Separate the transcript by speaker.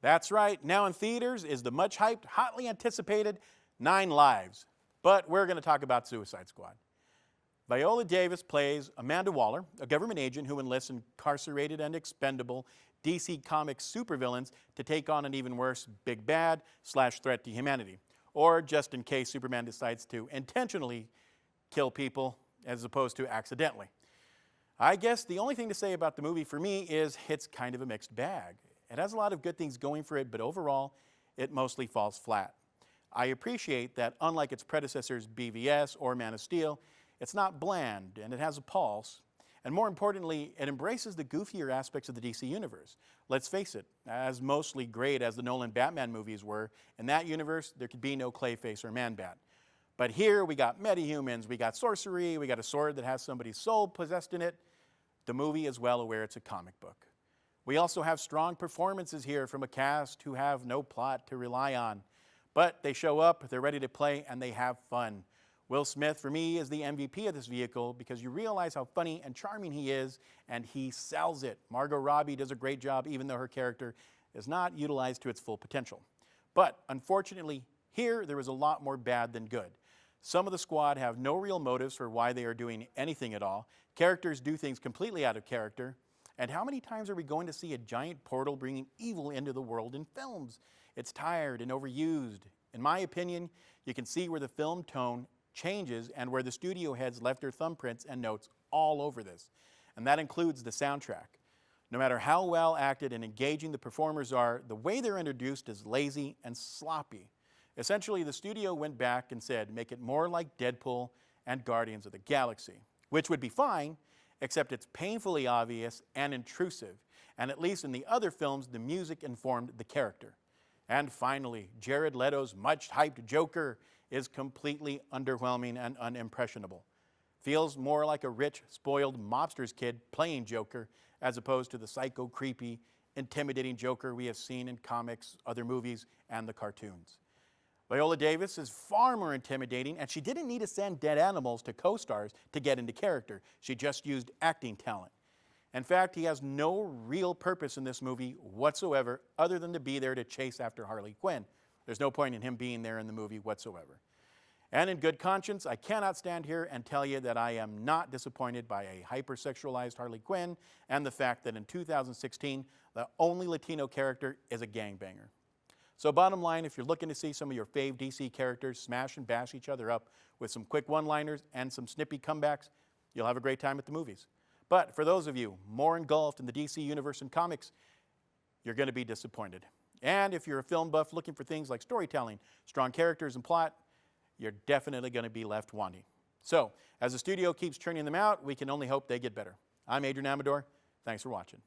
Speaker 1: That's right, now in theaters is the much hyped, hotly anticipated 9 Lives. But we're going to talk about Suicide Squad. Viola Davis plays Amanda Waller, a government agent who enlists incarcerated and expendable DC Comics supervillains to take on an even worse big bad / threat to humanity. Or just in case Superman decides to intentionally kill people as opposed to accidentally. I guess the only thing to say about the movie for me is it's kind of a mixed bag. It has a lot of good things going for it, but overall, it mostly falls flat. I appreciate that unlike its predecessors BVS or Man of Steel, it's not bland and it has a pulse. And more importantly, it embraces the goofier aspects of the DC universe. Let's face it, as mostly great as the Nolan Batman movies were, in that universe, there could be no Clayface or Man-Bat. But here we got metahumans, we got sorcery, we got a sword that has somebody's soul possessed in it. The movie is well aware it's a comic book. We also have strong performances here from a cast who have no plot to rely on. But they show up, they're ready to play, and they have fun. Will Smith, for me, is the MVP of this vehicle because you realize how funny and charming he is, and he sells it. Margot Robbie does a great job, even though her character is not utilized to its full potential. But unfortunately, here there is a lot more bad than good. Some of the squad have no real motives for why they are doing anything at all. Characters do things completely out of character. And how many times are we going to see a giant portal bringing evil into the world in films? It's tired and overused. In my opinion, you can see where the film tone changes and where the studio heads left their thumbprints and notes all over this. And that includes the soundtrack. No matter how well acted and engaging the performers are, the way they're introduced is lazy and sloppy. Essentially, the studio went back and said, make it more like Deadpool and Guardians of the Galaxy, which would be fine, except it's painfully obvious and intrusive. And at least in the other films, the music informed the character. And finally, Jared Leto's much-hyped Joker is completely underwhelming and unimpressionable. Feels more like a rich, spoiled mobster's kid playing Joker as opposed to the psycho, creepy, intimidating Joker we have seen in comics, other movies, and the cartoons. Viola Davis is far more intimidating, and she didn't need to send dead animals to co-stars to get into character. She just used acting talent. In fact, he has no real purpose in this movie whatsoever other than to be there to chase after Harley Quinn. There's no point in him being there in the movie whatsoever. And in good conscience, I cannot stand here and tell you that I am not disappointed by a hypersexualized Harley Quinn and the fact that in 2016, the only Latino character is a gangbanger. So bottom line, if you're looking to see some of your fave DC characters smash and bash each other up with some quick one-liners and some snippy comebacks, you'll have a great time at the movies. But for those of you more engulfed in the DC universe and comics, you're going to be disappointed. And if you're a film buff looking for things like storytelling, strong characters, and plot, you're definitely going to be left wanting. So, as the studio keeps churning them out, we can only hope they get better. I'm Adrian Amador. Thanks for watching.